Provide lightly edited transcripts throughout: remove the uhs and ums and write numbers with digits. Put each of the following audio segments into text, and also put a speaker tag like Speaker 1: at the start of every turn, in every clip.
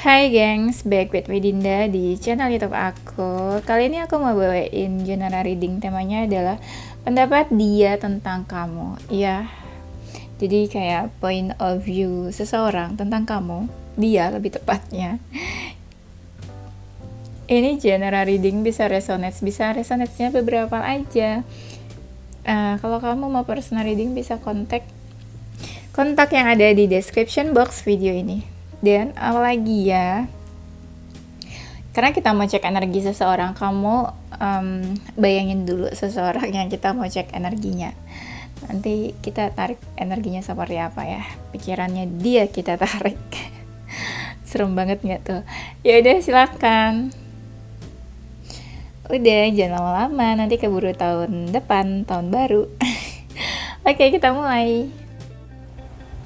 Speaker 1: Hai gengs, back with Widinda di channel YouTube aku. Kali ini aku mau bawain general reading. Temanya adalah pendapat dia tentang kamu. Iya, jadi kayak point of view seseorang tentang kamu. Dia lebih tepatnya. Ini general reading bisa resonate-nya beberapa aja. Kalau kamu mau personal reading bisa kontak yang ada di description box video ini. Dan awal lagi ya, karena kita mau cek energi seseorang, kamu bayangin dulu seseorang yang kita mau cek energinya. Nanti kita tarik energinya seperti apa ya, pikirannya dia kita tarik. Serem banget nggak tuh? Ya udah, silakan. Udah, jangan lama-lama, nanti keburu tahun depan, tahun baru. Oke, kita mulai.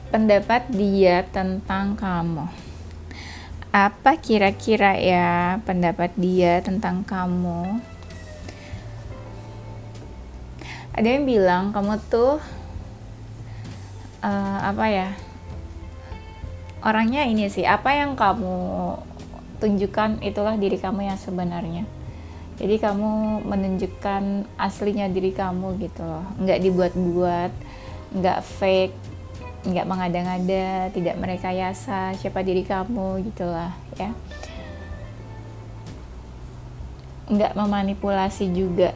Speaker 1: Pendapat dia tentang kamu. Apa kira-kira ya pendapat dia tentang kamu? Ada yang bilang kamu tuh orangnya ini sih, apa yang kamu tunjukkan itulah diri kamu yang sebenarnya. Jadi kamu menunjukkan aslinya diri kamu gitu loh, nggak dibuat-buat, nggak fake, nggak mengada-ngada, tidak merekayasa siapa diri kamu gitulah ya, nggak memanipulasi juga.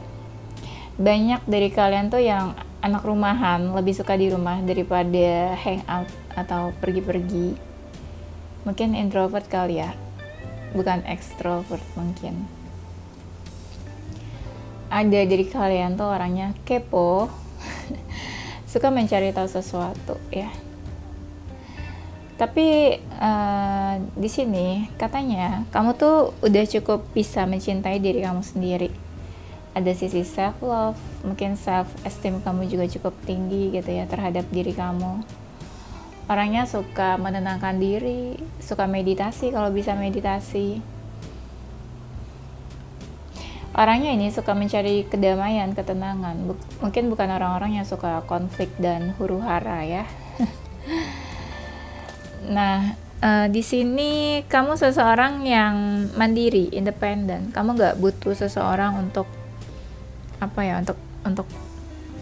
Speaker 1: Banyak dari kalian tuh yang anak rumahan, lebih suka di rumah daripada hangout atau pergi-pergi. Mungkin introvert kali ya, bukan extrovert. Mungkin ada dari kalian tuh orangnya kepo, suka mencari tahu sesuatu ya. Tapi di sini katanya kamu tuh udah cukup bisa mencintai diri kamu sendiri. Ada sisi self love, mungkin self esteem kamu juga cukup tinggi gitu ya terhadap diri kamu. Orangnya suka menenangkan diri, suka meditasi kalau bisa meditasi. Orangnya ini suka mencari kedamaian, ketenangan. Mungkin bukan orang-orang yang suka konflik dan huru-hara ya. Nah, di sini kamu seseorang yang mandiri, independen. Kamu nggak butuh seseorang untuk untuk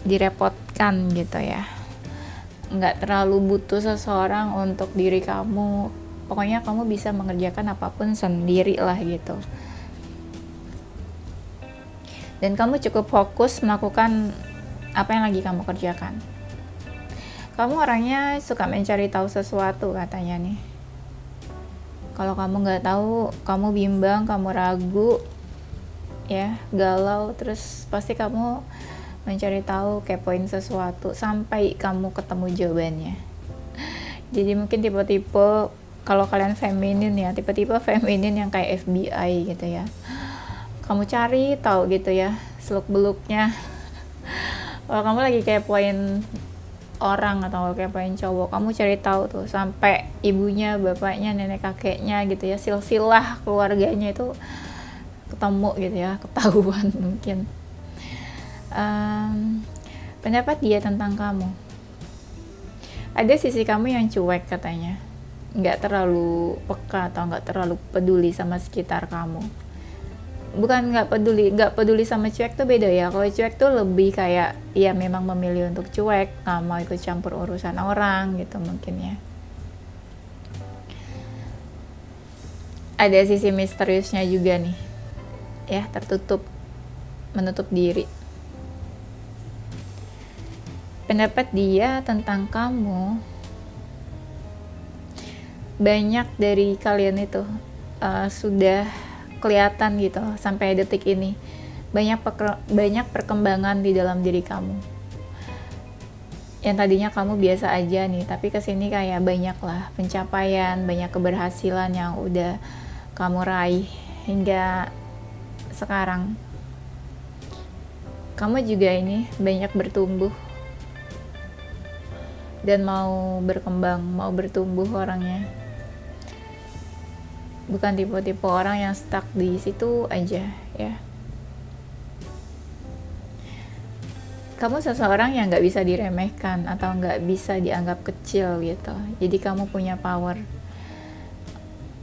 Speaker 1: direpotkan gitu ya. Nggak terlalu butuh seseorang untuk diri kamu. Pokoknya kamu bisa mengerjakan apapun sendiri lah gitu. Dan kamu cukup fokus melakukan apa yang lagi kamu kerjakan. Kamu orangnya suka mencari tahu sesuatu katanya nih. Kalau kamu nggak tahu, kamu bimbang, kamu ragu, ya galau, terus pasti kamu mencari tahu, kepoin sesuatu sampai kamu ketemu jawabannya. Jadi mungkin tipe-tipe, kalau kalian feminin ya, tipe-tipe feminin yang kayak FBI gitu ya. Kamu cari tahu gitu ya seluk-beluknya. Kalau kamu lagi kepoin orang atau kepoin cowok, kamu cari tahu tuh sampai ibunya, bapaknya, nenek kakeknya gitu ya, silsilah keluarganya itu ketemu gitu ya, ketahuan mungkin. Pendapat dia tentang kamu. Ada sisi kamu yang cuek katanya, nggak terlalu peka atau nggak terlalu peduli sama sekitar kamu. Bukan nggak peduli sama cuek tuh beda ya. Kalau cuek tuh lebih kayak ya memang memilih untuk cuek, nggak mau ikut campur urusan orang gitu mungkin ya. Ada sisi misteriusnya juga nih ya, menutup diri. Pendapat dia tentang kamu, banyak dari kalian itu sudah kelihatan gitu sampai detik ini banyak perkembangan di dalam diri kamu. Yang tadinya kamu biasa aja nih, tapi kesini kayak banyak lah pencapaian, banyak keberhasilan yang udah kamu raih hingga sekarang. Kamu juga ini banyak bertumbuh dan mau berkembang, mau bertumbuh orangnya. Bukan tipe-tipe orang yang stuck di situ aja ya. Kamu seseorang yang gak bisa diremehkan atau gak bisa dianggap kecil gitu. Jadi kamu punya power.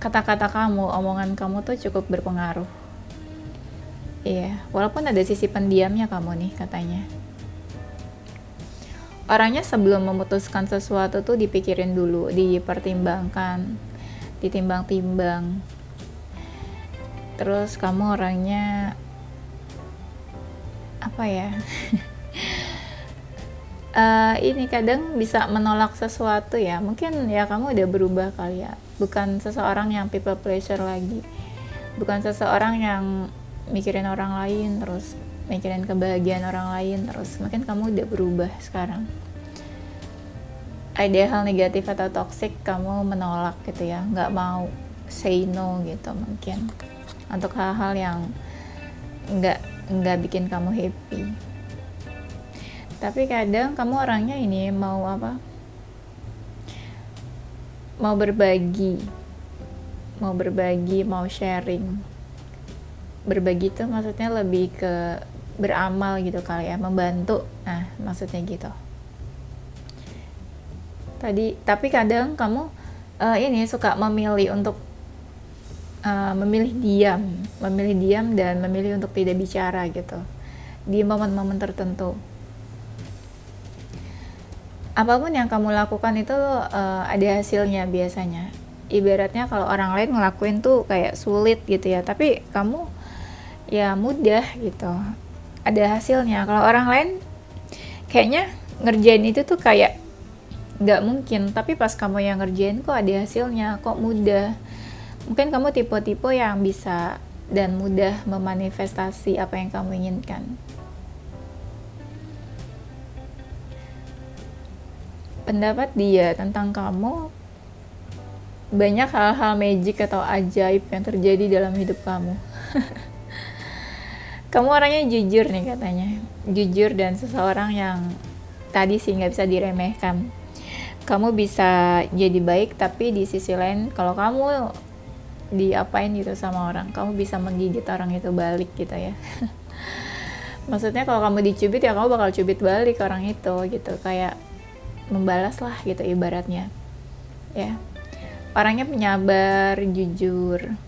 Speaker 1: kata-kata kamu, omongan kamu tuh cukup berpengaruh. Iya, walaupun ada sisi pendiamnya kamu nih katanya. Orangnya sebelum memutuskan sesuatu tuh dipikirin dulu, dipertimbangkan, ditimbang-timbang. Terus kamu orangnya apa ya? Ini kadang bisa menolak sesuatu ya. Mungkin ya kamu udah berubah kali ya. Bukan seseorang yang people pleasure lagi. Bukan seseorang yang mikirin orang lain terus mikirin kebahagiaan orang lain terus. Mungkin kamu udah berubah sekarang. Ada hal negatif atau toxic kamu menolak gitu ya, nggak mau say no gitu mungkin untuk hal-hal yang nggak bikin kamu happy. Tapi kadang kamu orangnya ini mau apa, mau berbagi, mau sharing. Berbagi tuh maksudnya lebih ke beramal gitu kali ya, membantu, nah maksudnya gitu. Tapi kadang kamu ini suka memilih untuk memilih diam dan memilih untuk tidak bicara gitu di momen-momen tertentu. Apapun yang kamu lakukan itu ada hasilnya biasanya. Ibaratnya kalau orang lain ngelakuin tuh kayak sulit gitu ya, tapi kamu ya mudah gitu, ada hasilnya. Kalau orang lain kayaknya ngerjain itu tuh kayak nggak mungkin, tapi pas kamu yang ngerjain kok ada hasilnya, kok mudah. Mungkin kamu tipe-tipe yang bisa dan mudah memanifestasi apa yang kamu inginkan. Pendapat dia tentang kamu, banyak hal-hal magic atau ajaib yang terjadi dalam hidup kamu. Kamu orangnya jujur nih katanya, jujur dan seseorang yang tadi sih nggak bisa diremehkan. Kamu bisa jadi baik, tapi di sisi lain kalau kamu diapain gitu sama orang, kamu bisa menggigit orang itu balik gitu ya. Maksudnya kalau kamu dicubit ya kamu bakal cubit balik orang itu gitu, kayak membalas lah gitu ibaratnya ya. Orangnya penyabar, jujur.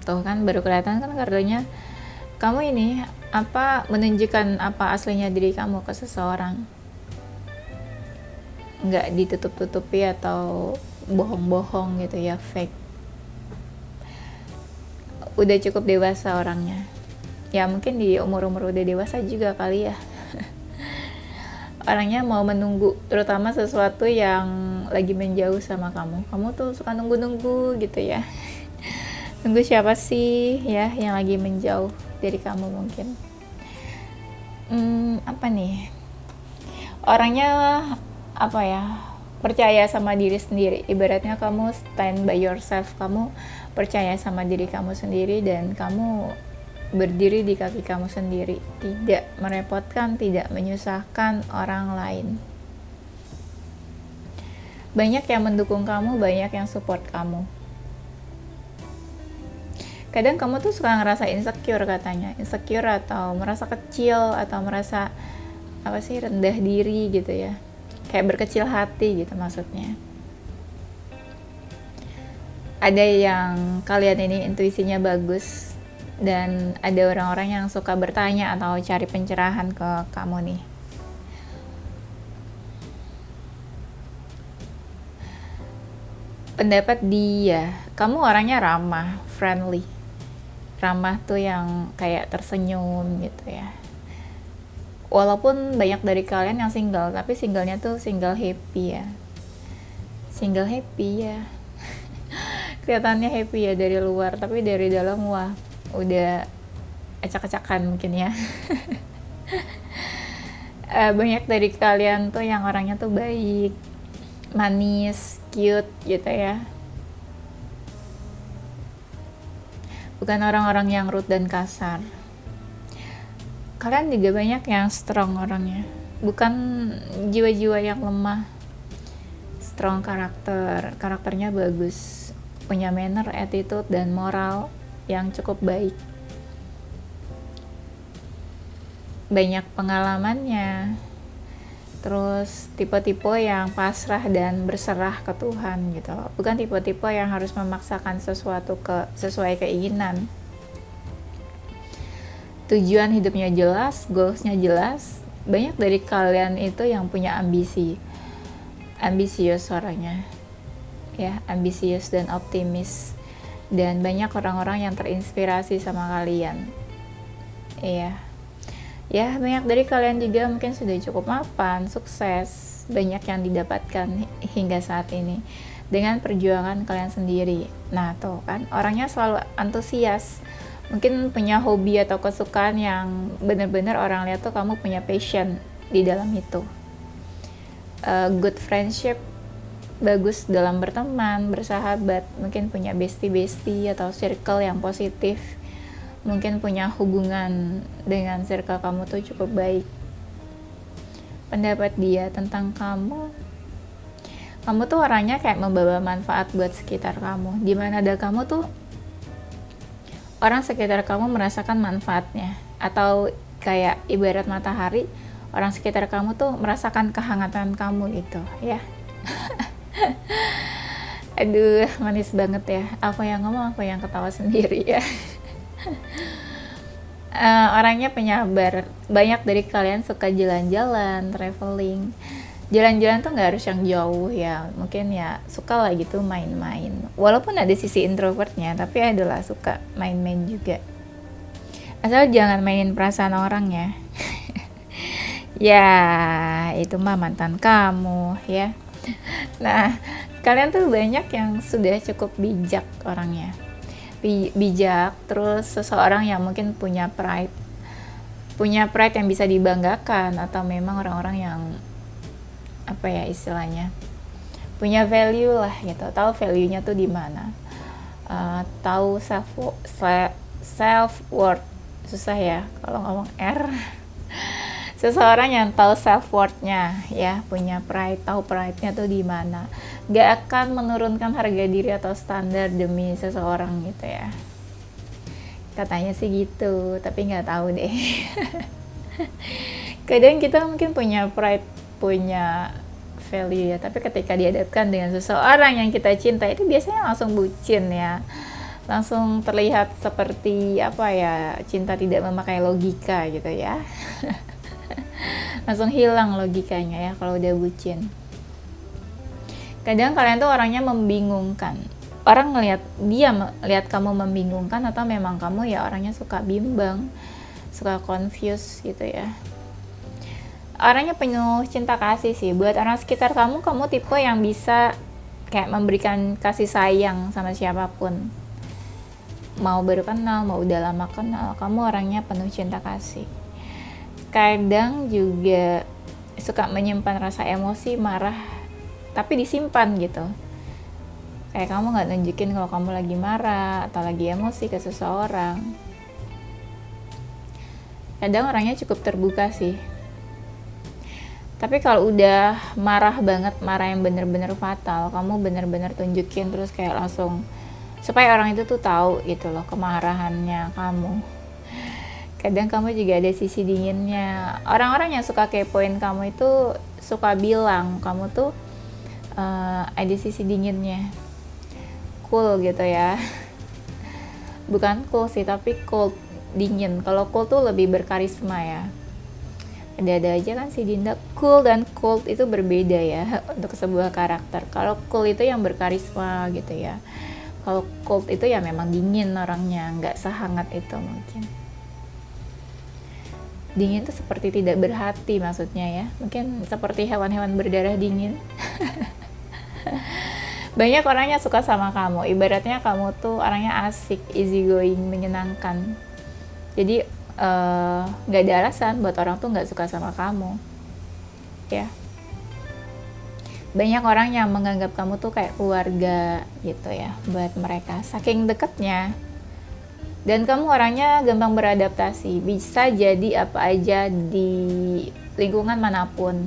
Speaker 1: Tuh kan baru kelihatan kan kartunya. Kamu ini apa, menunjukkan apa aslinya diri kamu ke seseorang, nggak ditutup-tutupi atau bohong-bohong gitu ya, fake. Udah cukup dewasa orangnya ya, mungkin di umur-umur udah dewasa juga kali ya. Orangnya mau menunggu, terutama sesuatu yang lagi menjauh sama kamu tuh suka nunggu-nunggu gitu ya. Nunggu siapa sih ya yang lagi menjauh dari kamu mungkin. Apa nih, orangnya apa ya, percaya sama diri sendiri. Ibaratnya kamu stand by yourself, kamu percaya sama diri kamu sendiri dan kamu berdiri di kaki kamu sendiri, tidak merepotkan, tidak menyusahkan orang lain. Banyak yang mendukung kamu, banyak yang support kamu. Kadang kamu tuh suka ngerasa insecure katanya, insecure atau merasa kecil atau merasa apa sih, rendah diri gitu ya, kayak berkecil hati gitu maksudnya. Ada yang kalian ini intuisinya bagus dan ada orang-orang yang suka bertanya atau cari pencerahan ke kamu nih. Pendapat dia, kamu orangnya ramah, friendly. Ramah tuh yang kayak tersenyum gitu ya. Walaupun banyak dari kalian yang single, tapi singlenya tuh single happy ya. Single happy ya. Kelihatannya happy ya dari luar, tapi dari dalam wah udah acak-acakan mungkin ya. Banyak dari kalian tuh yang orangnya tuh baik, manis, cute gitu ya. Bukan orang-orang yang rude dan kasar. Kalian juga banyak yang strong orangnya, bukan jiwa-jiwa yang lemah. Strong karakternya bagus, punya manner, attitude, dan moral yang cukup baik. Banyak pengalamannya, Terus tipe-tipe yang pasrah dan berserah ke Tuhan gitu loh. Bukan tipe-tipe yang harus memaksakan sesuatu sesuai keinginan. Tujuan hidupnya jelas, goalsnya jelas. Banyak dari kalian itu yang punya ambisius orangnya, ya, ambisius dan optimis. Dan banyak orang-orang yang terinspirasi sama kalian. Iya. Ya, banyak dari kalian juga mungkin sudah cukup mapan, sukses, banyak yang didapatkan hingga saat ini dengan perjuangan kalian sendiri. Nah, tuh kan, orangnya selalu antusias. Mungkin punya hobi atau kesukaan yang benar-benar orang lihat tuh kamu punya passion di dalam itu. Good friendship, bagus dalam berteman, bersahabat, mungkin punya bestie atau circle yang positif. Mungkin punya hubungan dengan circle kamu tuh cukup baik. Pendapat dia tentang kamu tuh orangnya kayak membawa manfaat buat sekitar kamu. Dimana ada kamu tuh orang sekitar kamu merasakan manfaatnya. Atau kayak ibarat matahari, orang sekitar kamu tuh merasakan kehangatan kamu gitu ya. Aduh, manis banget ya. Aku yang ngomong, aku yang ketawa sendiri ya. Orangnya penyabar. Banyak dari kalian suka jalan-jalan, traveling. Jalan-jalan tuh nggak harus yang jauh ya. Mungkin ya suka lah gitu main-main. Walaupun ada sisi introvertnya, tapi adalah suka main-main juga. Asal jangan mainin perasaan orang ya. Ya, itu mah mantan kamu ya. Nah, kalian tuh banyak yang sudah cukup bijak orangnya. Bijak, terus seseorang yang mungkin punya pride yang bisa dibanggakan, atau memang orang-orang yang apa ya istilahnya, punya value lah gitu, tahu value-nya tuh di mana, tahu self worth, susah ya kalau ngomong R. Seseorang yang tahu self worth-nya ya, punya pride, tahu pride-nya tuh di mana. Gak akan menurunkan harga diri atau standar demi seseorang gitu ya. Katanya sih gitu, tapi nggak tahu deh. Kadang kita mungkin punya pride, punya value ya, tapi ketika dihadapkan dengan seseorang yang kita cinta, itu biasanya langsung bucin ya. Langsung terlihat seperti apa ya, cinta tidak memakai logika gitu ya. Langsung hilang logikanya ya kalau udah bucin. Kadang kalian tuh orangnya membingungkan. Orang lihat kamu membingungkan, atau memang kamu ya orangnya suka bimbang, suka confuse gitu ya. Orangnya penuh cinta kasih sih. Buat orang sekitar kamu tipe yang bisa kayak memberikan kasih sayang sama siapapun. Mau baru kenal, mau udah lama kenal, kamu orangnya penuh cinta kasih. Kadang juga suka menyimpan rasa emosi, marah, tapi disimpan gitu. Kayak kamu gak nunjukin kalau kamu lagi marah atau lagi emosi ke seseorang. Kadang orangnya cukup terbuka sih. Tapi kalau udah marah banget, marah yang bener-bener fatal, kamu bener-bener tunjukin terus kayak langsung, supaya orang itu tuh tahu gitu loh kemarahannya kamu. Kadang kamu juga ada sisi dinginnya. Orang-orang yang suka kepoin kamu itu suka bilang kamu tuh ada sisi dinginnya, cool gitu ya. Bukan cool sih, tapi cold, dingin. Kalau cool tuh lebih berkarisma ya. Ada aja kan si Dinda. Cool dan cold itu berbeda ya untuk sebuah karakter. Kalau cool itu yang berkarisma gitu ya. Kalau cold itu ya memang dingin orangnya, nggak sehangat itu mungkin. Dingin itu seperti tidak berhati maksudnya ya. Mungkin seperti hewan-hewan berdarah dingin. Banyak orangnya suka sama kamu. Ibaratnya kamu tuh orangnya asik, easy going, menyenangkan. Jadi gak ada alasan buat orang tuh gak suka sama kamu. Ya. Banyak orang yang menganggap kamu tuh kayak keluarga gitu ya buat mereka. Saking dekatnya. Dan kamu orangnya gampang beradaptasi, bisa jadi apa aja di lingkungan manapun.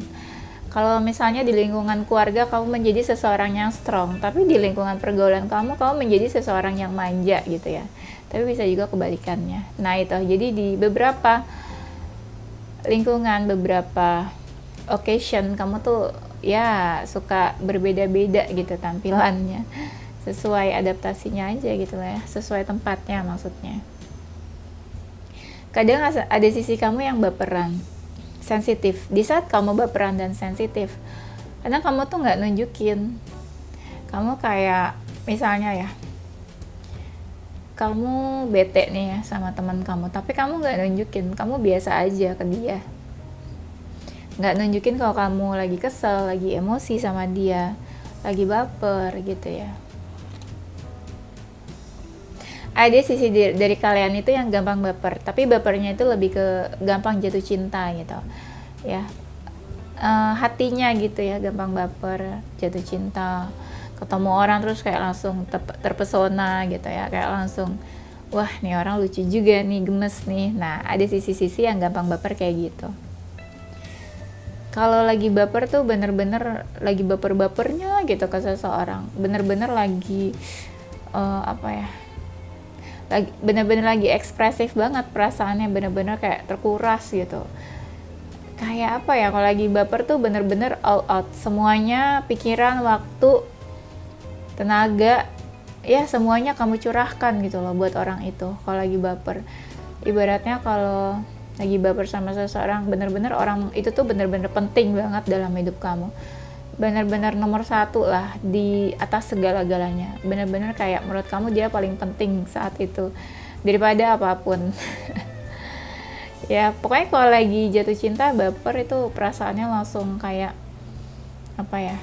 Speaker 1: Kalau misalnya di lingkungan keluarga kamu menjadi seseorang yang strong, tapi di lingkungan pergaulan kamu menjadi seseorang yang manja gitu ya. Tapi bisa juga kebalikannya. Nah itu, jadi di beberapa lingkungan, beberapa occasion kamu tuh ya suka berbeda-beda gitu tampilannya, sesuai adaptasinya aja gitu lah ya, sesuai tempatnya maksudnya. Kadang ada sisi kamu yang baperan, sensitif. Di saat kamu baperan dan sensitif, kadang kamu tuh nggak nunjukin. Kamu kayak misalnya ya, kamu bete nih ya sama teman kamu, tapi kamu nggak nunjukin, kamu biasa aja ke dia, nggak nunjukin kalau kamu lagi kesel, lagi emosi sama dia, lagi baper gitu ya. Ada sisi dari kalian itu yang gampang baper, tapi bapernya itu lebih ke gampang jatuh cinta gitu ya. Hatinya gitu ya, gampang baper, jatuh cinta, ketemu orang terus kayak langsung terpesona gitu ya, kayak langsung wah nih orang lucu juga nih, gemes nih. Nah ada sisi-sisi yang gampang baper kayak gitu. Kalau lagi baper tuh bener-bener lagi baper-bapernya gitu ke seseorang, bener-bener lagi apa ya, bener-bener lagi ekspresif banget perasaannya, bener-bener kayak terkuras gitu. Kayak apa ya, kalau lagi baper tuh bener-bener all out semuanya, pikiran, waktu, tenaga, ya semuanya kamu curahkan gitu loh buat orang itu kalau lagi baper. Ibaratnya kalau lagi baper sama seseorang, bener-bener orang itu tuh bener-bener penting banget dalam hidup kamu, bener-bener nomor satu lah di atas segala-galanya, bener-bener kayak menurut kamu dia paling penting saat itu daripada apapun. Ya pokoknya kalau lagi jatuh cinta, baper itu perasaannya langsung kayak apa ya,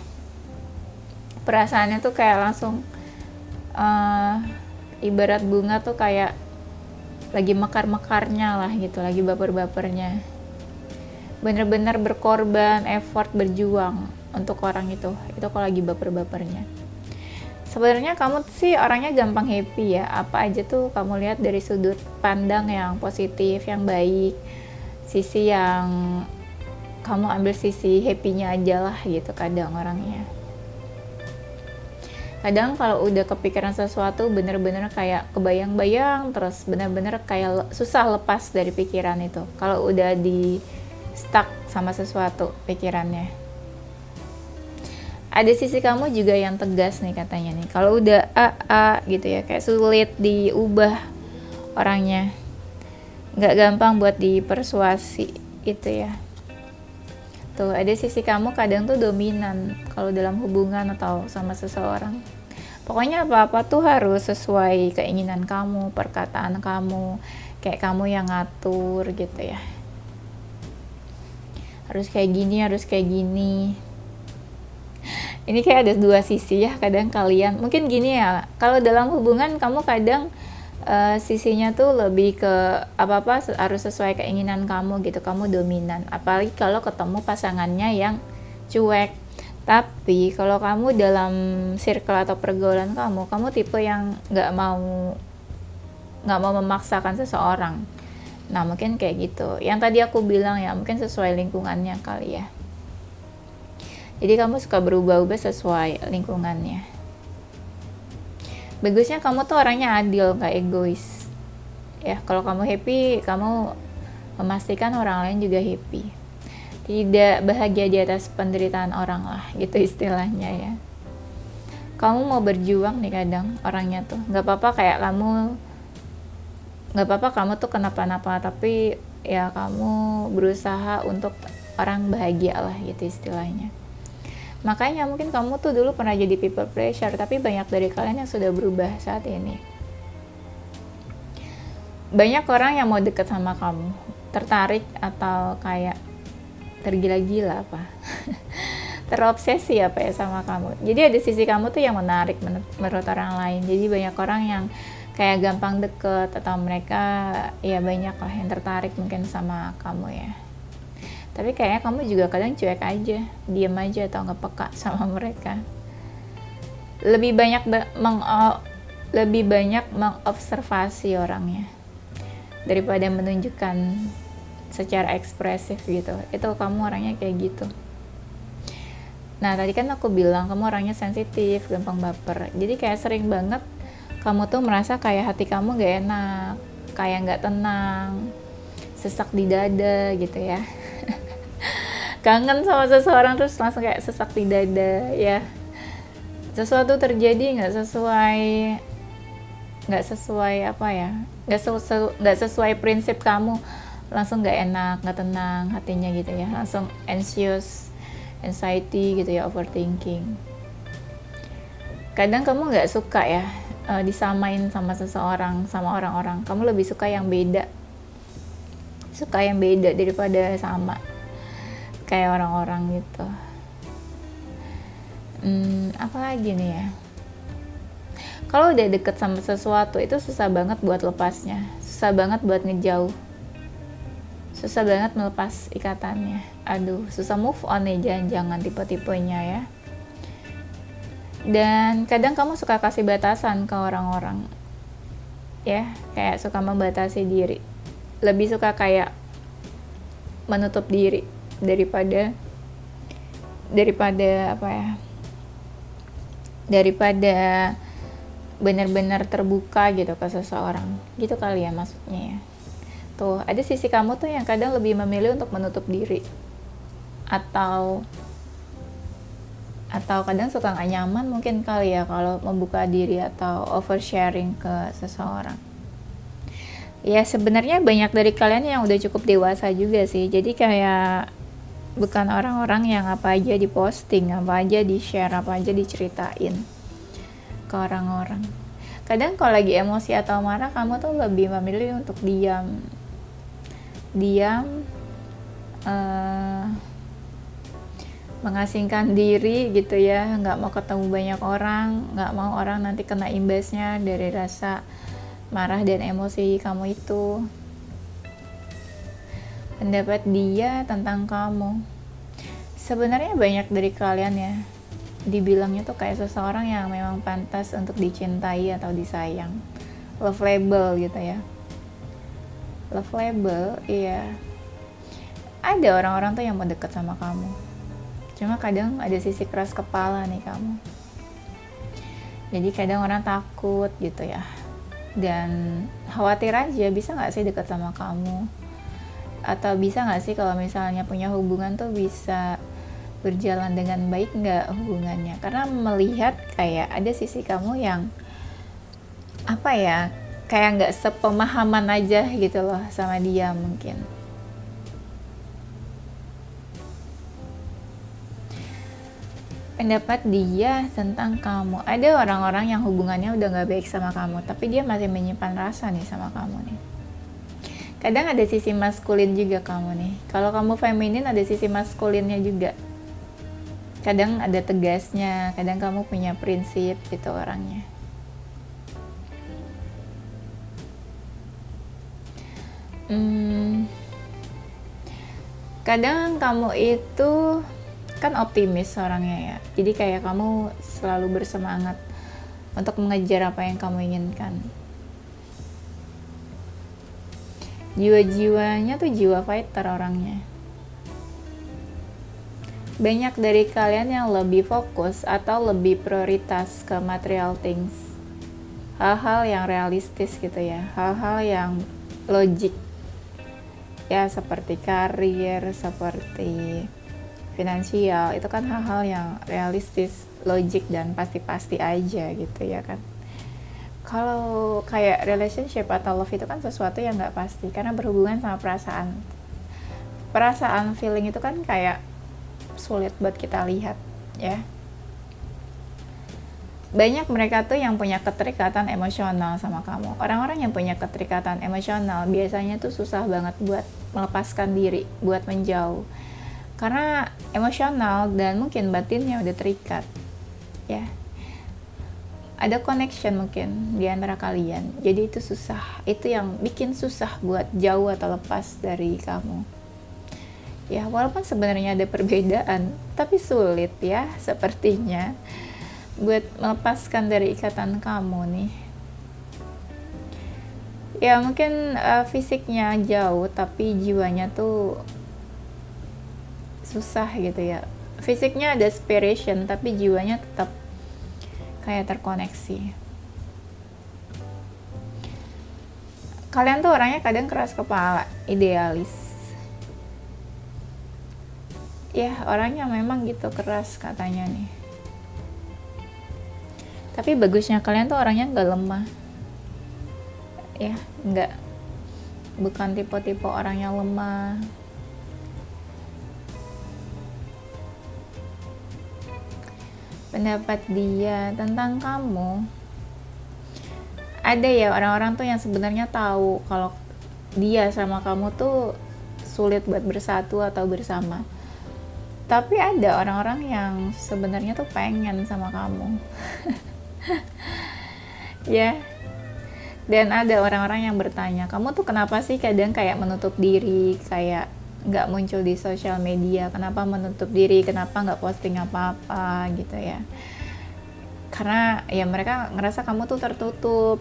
Speaker 1: perasaannya tuh kayak langsung ibarat bunga tuh kayak lagi mekar-mekarnya lah gitu, lagi baper-bapernya, bener-bener berkorban, effort, berjuang untuk orang itu kalau lagi baper-bapernya. Sebenarnya kamu sih orangnya gampang happy ya, apa aja tuh kamu lihat dari sudut pandang yang positif, yang baik, sisi yang kamu ambil sisi happy-nya aja lah gitu. Kadang orangnya, kadang kalau udah kepikiran sesuatu bener-bener kayak kebayang-bayang terus, bener-bener kayak susah lepas dari pikiran itu kalau udah di stuck sama sesuatu pikirannya. Ada sisi kamu juga yang tegas nih katanya nih, kalau udah gitu ya, kayak sulit diubah orangnya, nggak gampang buat dipersuasi gitu ya. Tuh ada sisi kamu kadang tuh dominan kalau dalam hubungan atau sama seseorang. Pokoknya apa-apa tuh harus sesuai keinginan kamu, perkataan kamu, kayak kamu yang ngatur gitu ya. Harus kayak gini, harus kayak gini. Ini kayak ada dua sisi ya kadang kalian. Mungkin gini ya, kalau dalam hubungan kamu kadang sisinya tuh lebih ke apa-apa harus sesuai keinginan kamu gitu, kamu dominan, apalagi kalau ketemu pasangannya yang cuek. Tapi kalau kamu dalam circle atau pergaulan kamu tipe yang nggak mau memaksakan seseorang. Nah mungkin kayak gitu, yang tadi aku bilang ya, mungkin sesuai lingkungannya kali ya. Jadi kamu suka berubah-ubah sesuai lingkungannya. Bagusnya kamu tuh orangnya adil, gak egois ya. Kalau kamu happy, kamu memastikan orang lain juga happy, tidak bahagia di atas penderitaan orang lah gitu istilahnya ya. Kamu mau berjuang nih kadang orangnya tuh gak apa-apa, kayak gak apa-apa kamu tuh kenapa-napa, tapi ya kamu berusaha untuk orang bahagia lah gitu istilahnya. Makanya mungkin kamu tuh dulu pernah jadi people pleasure, tapi banyak dari kalian yang sudah berubah saat ini. Banyak orang yang mau deket sama kamu, tertarik atau kayak tergila-gila apa terobsesi apa ya sama kamu. Jadi ada sisi kamu tuh yang menarik menurut orang lain. Jadi banyak orang yang kayak gampang deket, atau mereka ya banyak lah yang tertarik mungkin sama kamu ya. Tapi kayaknya kamu juga kadang cuek aja, diem aja atau nggak peka sama mereka. Lebih banyak mengobservasi orangnya daripada menunjukkan secara ekspresif gitu. Itu kamu orangnya kayak gitu. Nah tadi kan aku bilang kamu orangnya sensitif, gampang baper. Jadi kayak sering banget kamu tuh merasa kayak hati kamu gak enak, kayak gak tenang, sesak di dada gitu ya. kangen sama seseorang terus langsung kayak sesak di dada ya, sesuatu terjadi nggak sesuai apa ya, nggak sesuai prinsip kamu, langsung nggak enak, nggak tenang hatinya gitu ya, langsung anxiety gitu ya, overthinking. Kadang kamu nggak suka ya disamain sama seseorang, sama orang-orang, kamu lebih suka yang beda daripada sama kayak orang-orang gitu. Apa lagi nih ya, kalau udah deket sama sesuatu itu susah banget buat lepasnya, susah banget buat ngejauh, susah banget melepas ikatannya. Aduh, susah move on nih, jangan tipe-tipenya ya. Dan kadang kamu suka kasih batasan ke orang-orang ya, kayak suka membatasi diri, lebih suka kayak menutup diri daripada apa ya, daripada benar-benar terbuka gitu ke seseorang gitu kali ya maksudnya ya. Tuh ada sisi kamu tuh yang kadang lebih memilih untuk menutup diri, atau kadang suka gak nyaman mungkin kali ya kalau membuka diri atau oversharing ke seseorang. Ya sebenarnya banyak dari kalian yang udah cukup dewasa juga sih, jadi kayak bukan orang-orang yang apa aja diposting, apa aja di-share, apa aja diceritain ke orang-orang. Kadang kalau lagi emosi atau marah, kamu tuh lebih memilih untuk diam, mengasingkan diri gitu ya, nggak mau ketemu banyak orang, nggak mau orang nanti kena imbasnya dari rasa marah dan emosi kamu itu. Pendapat dia tentang kamu, sebenarnya banyak dari kalian ya dibilangnya tuh kayak seseorang yang memang pantas untuk dicintai atau disayang, love label gitu ya, love label. Iya, ada orang-orang tuh yang mau deket sama kamu, cuma kadang ada sisi keras kepala nih kamu, jadi kadang orang takut gitu ya, dan khawatir aja bisa gak sih deket sama kamu, atau bisa gak sih kalau misalnya punya hubungan tuh bisa berjalan dengan baik nggak hubungannya, karena melihat kayak ada sisi kamu yang apa ya, kayak nggak sepemahaman aja gitu loh sama dia mungkin. Pendapat dia tentang kamu, ada orang-orang yang hubungannya udah nggak baik sama kamu tapi dia masih menyimpan rasa nih sama kamu nih. Kadang ada sisi maskulin juga kamu nih, kalau kamu feminin ada sisi maskulinnya juga. Kadang ada tegasnya, kadang kamu punya prinsip gitu orangnya. Kadang kamu itu kan optimis orangnya ya, jadi kayak kamu selalu bersemangat untuk mengejar apa yang kamu inginkan. Jiwa-jiwanya tuh jiwa fighter orangnya. Banyak dari kalian yang lebih fokus atau lebih prioritas ke material things, hal-hal yang realistis gitu ya, hal-hal yang logik ya, seperti karir, seperti finansial, itu kan hal-hal yang realistis, logik, dan pasti-pasti aja gitu ya kan. Kalau kayak relationship atau love itu kan sesuatu yang nggak pasti, karena berhubungan sama perasaan feeling itu kan kayak sulit buat kita lihat ya. Banyak mereka tuh yang punya keterikatan emosional sama kamu. Orang-orang yang punya keterikatan emosional biasanya tuh susah banget buat melepaskan diri, buat menjauh, karena emosional dan mungkin batinnya udah terikat ya, ada connection mungkin di antara kalian, jadi itu susah, itu yang bikin susah buat jauh atau lepas dari kamu ya. Walaupun sebenarnya ada perbedaan, tapi sulit ya sepertinya buat melepaskan dari ikatan kamu nih ya. Mungkin fisiknya jauh tapi jiwanya tuh susah gitu ya. Fisiknya ada separation tapi jiwanya tetap kayak terkoneksi. Kalian tuh orangnya kadang keras kepala, idealis. Ya orangnya memang gitu keras katanya nih. Tapi bagusnya kalian tuh orangnya nggak lemah, ya nggak, bukan tipe-tipe orang yang lemah. Pendapat dia tentang kamu, ada ya orang-orang tuh yang sebenarnya tahu kalau dia sama kamu tuh sulit buat bersatu atau bersama, tapi ada orang-orang yang sebenarnya tuh pengen sama kamu. Ya, dan ada orang-orang yang bertanya, kamu tuh kenapa sih kadang kayak menutup diri, kayak nggak muncul di sosial media, kenapa menutup diri, kenapa nggak posting apa-apa gitu ya. Karena ya mereka ngerasa kamu tuh tertutup,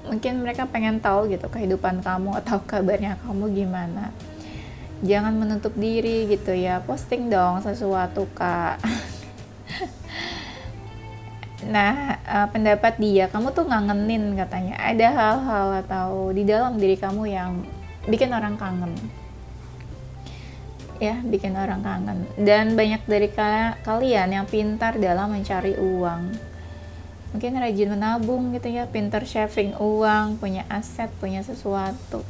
Speaker 1: mungkin mereka pengen tahu gitu kehidupan kamu atau kabarnya kamu gimana. Jangan menutup diri gitu ya, posting dong sesuatu kak. Nah, pendapat dia, kamu tuh ngangenin katanya. Ada hal-hal atau di dalam diri kamu yang bikin orang kangen. Ya, bikin orang kangen. Dan banyak dari kalian yang pintar dalam mencari uang. Mungkin rajin menabung gitu ya, pintar saving uang, punya aset, punya sesuatu.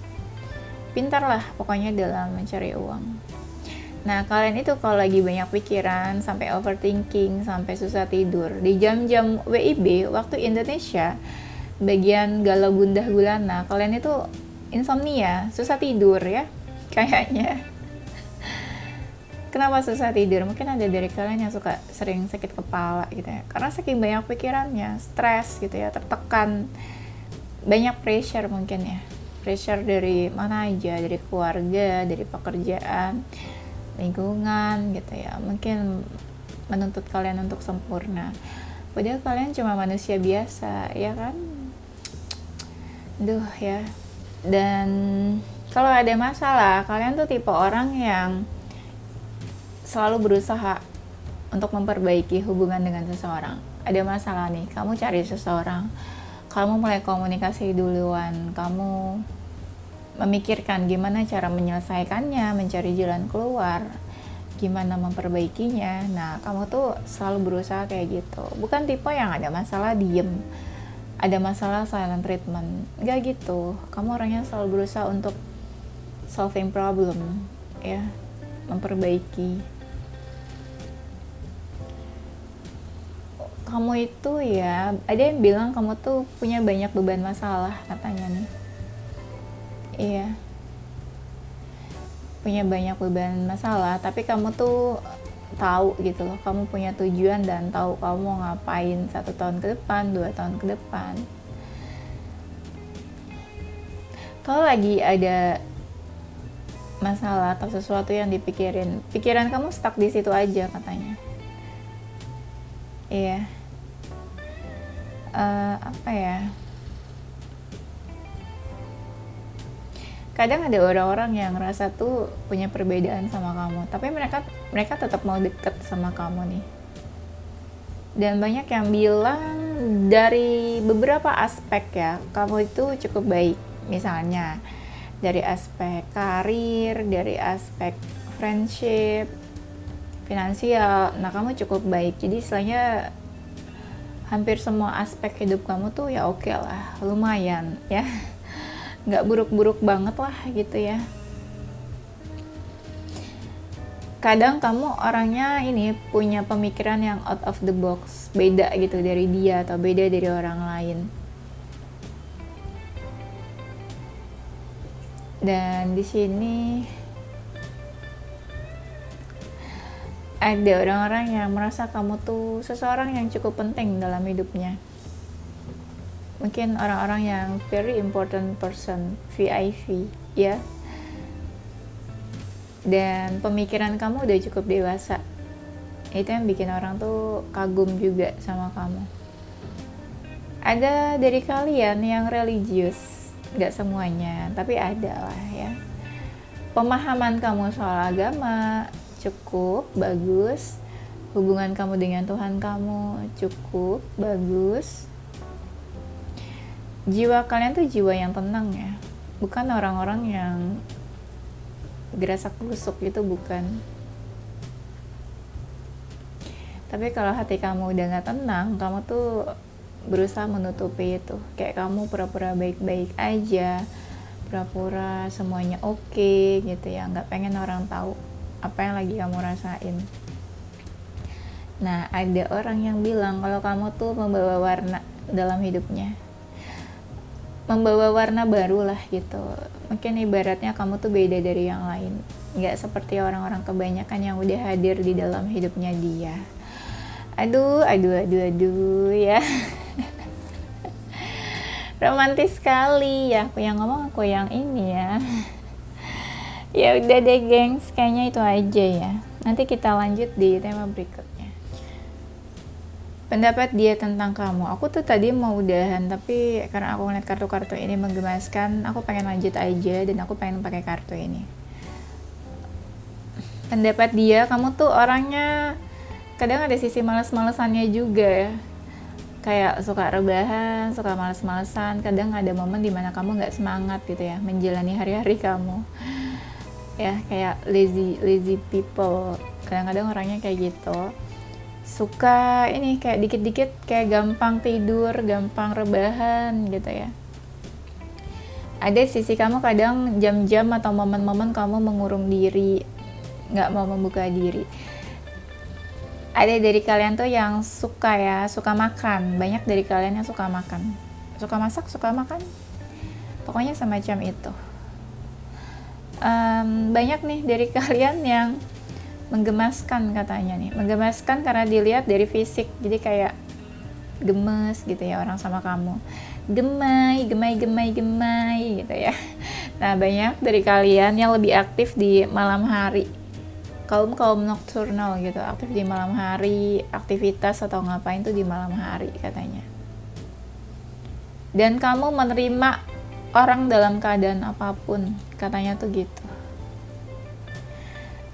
Speaker 1: Pintar lah pokoknya dalam mencari uang. Nah, kalian itu kalau lagi banyak pikiran, sampai overthinking, sampai susah tidur, di jam-jam WIB, waktu Indonesia, bagian galau gundah gulana, kalian itu insomnia, susah tidur ya, kayaknya. Kenapa susah tidur? Mungkin ada dari kalian yang suka sering sakit kepala gitu ya, karena saking banyak pikirannya, stres gitu ya, tertekan, banyak pressure mungkin ya, pressure dari mana aja, dari keluarga, dari pekerjaan, lingkungan gitu ya, mungkin menuntut kalian untuk sempurna, padahal kalian cuma manusia biasa ya kan. Duh ya. Dan kalau ada masalah, kalian tuh tipe orang yang selalu berusaha untuk memperbaiki hubungan dengan seseorang. Ada masalah nih, kamu cari seseorang, kamu mulai komunikasi duluan, kamu memikirkan gimana cara menyelesaikannya, mencari jalan keluar, gimana memperbaikinya. Nah, kamu tuh selalu berusaha kayak gitu. Bukan tipe yang ada masalah diem, ada masalah silent treatment. Enggak gitu. Kamu orangnya selalu berusaha untuk solving problem, ya, memperbaiki. Kamu itu ya, ada yang bilang kamu tuh punya banyak beban masalah katanya nih. Iya, punya banyak beban masalah, tapi kamu tuh tahu gitu loh, kamu punya tujuan dan tahu kamu mau ngapain 1 tahun ke depan, 2 tahun ke depan. Kalau lagi ada masalah atau sesuatu yang dipikirin, pikiran kamu stuck di situ aja katanya. Iya, apa ya? Kadang ada orang-orang yang ngerasa tuh punya perbedaan sama kamu, tapi mereka tetap mau deket sama kamu nih. Dan banyak yang bilang dari beberapa aspek ya, kamu itu cukup baik. Misalnya dari aspek karir, dari aspek friendship, finansial. Nah, kamu cukup baik. Jadi istilahnya hampir semua aspek hidup kamu tuh ya oke lah, lumayan ya. Nggak buruk-buruk banget lah gitu ya. Kadang kamu orangnya ini punya pemikiran yang out of the box, beda gitu dari dia atau beda dari orang lain. Dan di sini ada orang-orang yang merasa kamu tuh seseorang yang cukup penting dalam hidupnya. Mungkin orang-orang yang very important person, VIP ya. Dan pemikiran kamu udah cukup dewasa. Itu yang bikin orang tuh kagum juga sama kamu. Ada dari kalian yang religius, gak semuanya, tapi ada lah ya. Pemahaman kamu soal agama cukup bagus, hubungan kamu dengan Tuhan kamu cukup bagus. Jiwa kalian tuh jiwa yang tenang ya, bukan orang-orang yang gerasak gerusuk gitu, bukan. Tapi kalau hati kamu udah nggak tenang, kamu tuh berusaha menutupi itu. Kayak kamu pura-pura baik-baik aja, pura-pura semuanya oke gitu ya, nggak pengen orang tahu apa yang lagi kamu rasain. Nah, ada orang yang bilang kalau kamu tuh membawa warna dalam hidupnya, membawa warna baru lah gitu. Mungkin ibaratnya kamu tuh beda dari yang lain, nggak seperti orang-orang kebanyakan yang udah hadir di dalam hidupnya dia. Aduh ya. Romantis sekali ya, aku yang ngomong, aku yang ini ya. Ya udah deh gengs, kayaknya itu aja ya. Nanti kita lanjut di tema berikutnya. Pendapat dia tentang kamu. Aku tuh tadi mau udahan, tapi karena aku ngeliat kartu-kartu ini menggemaskan, aku pengen lanjut aja dan aku pengen pakai kartu ini. Pendapat dia, kamu tuh orangnya kadang ada sisi males-malesannya juga ya. Kayak suka rebahan, suka males-malesan. Kadang ada momen dimana kamu nggak semangat gitu ya menjalani hari-hari kamu. Ya kayak lazy people. Kadang-kadang orangnya kayak gitu. Suka ini kayak dikit-dikit kayak gampang tidur, gampang rebahan gitu ya. Ada sisi kamu kadang jam-jam atau momen-momen kamu mengurung diri, nggak mau membuka diri. Ada dari kalian tuh yang suka ya, suka makan. Banyak dari kalian yang suka makan. Suka masak, suka makan. Pokoknya semacam itu. Banyak nih dari kalian yang menggemaskan katanya nih. Menggemaskan karena dilihat dari fisik. Jadi kayak gemes gitu ya orang sama kamu. Gemai gitu ya. Nah, banyak dari kalian yang lebih aktif di malam hari. Kaum nocturnal gitu, aktif di malam hari, aktivitas atau ngapain tuh di malam hari katanya. Dan kamu menerima orang dalam keadaan apapun, katanya tuh gitu.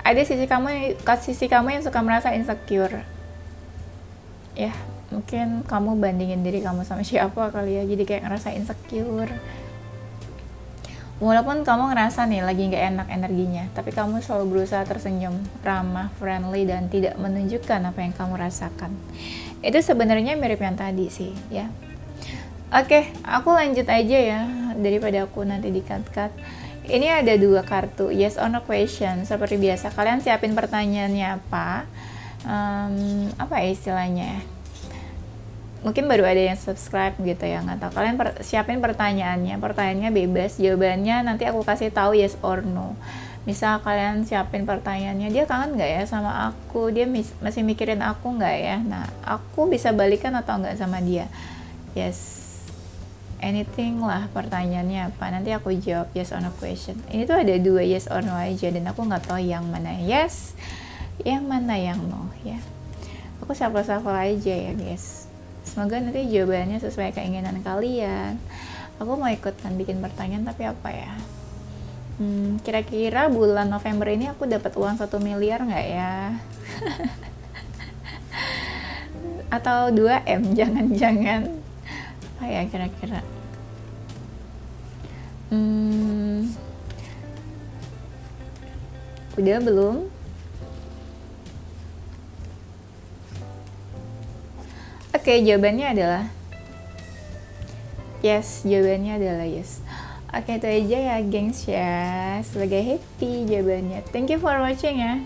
Speaker 1: Ada sisi kamu yang suka merasa insecure. Ya, mungkin kamu bandingin diri kamu sama siapa kali ya, jadi kayak ngerasa insecure. Walaupun kamu ngerasa nih lagi gak enak energinya, tapi kamu selalu berusaha tersenyum, ramah, friendly, dan tidak menunjukkan apa yang kamu rasakan. Itu sebenarnya mirip yang tadi sih, ya. Oke, aku lanjut aja ya, daripada aku nanti di-cut-cut. Ini ada 2 kartu, yes or no question. Seperti biasa, kalian siapin pertanyaannya apa? Apa ya istilahnya ya? Mungkin baru ada yang subscribe gitu ya, nggak tahu. Kalian siapin pertanyaannya bebas, jawabannya nanti aku kasih tahu yes or no. Misal kalian siapin pertanyaannya, dia kangen nggak ya sama aku, dia masih mikirin aku nggak ya, nah aku bisa balikan atau nggak sama dia. Yes, anything lah pertanyaannya apa, nanti aku jawab yes or no question. Ini tuh ada 2 yes or no aja, dan aku nggak tahu yang mana yes, yang mana yang no ya. Aku shuffle aja ya guys. Semoga nanti jawabannya sesuai keinginan kalian. Aku mau ikutan bikin pertanyaan, tapi apa ya? Kira-kira bulan November ini aku dapat uang 1 miliar nggak ya? Atau 2M, jangan-jangan. Apa ya kira-kira? Udah belum? Oke, jawabannya adalah yes. Jawabannya adalah yes. Oke, itu aja ya gengs ya. Sebagai happy jawabannya. Thank you for watching ya.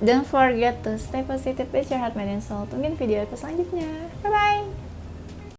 Speaker 1: Don't forget to stay positive with your heart, mind, and soul. Tungguin video aku selanjutnya. Bye-bye.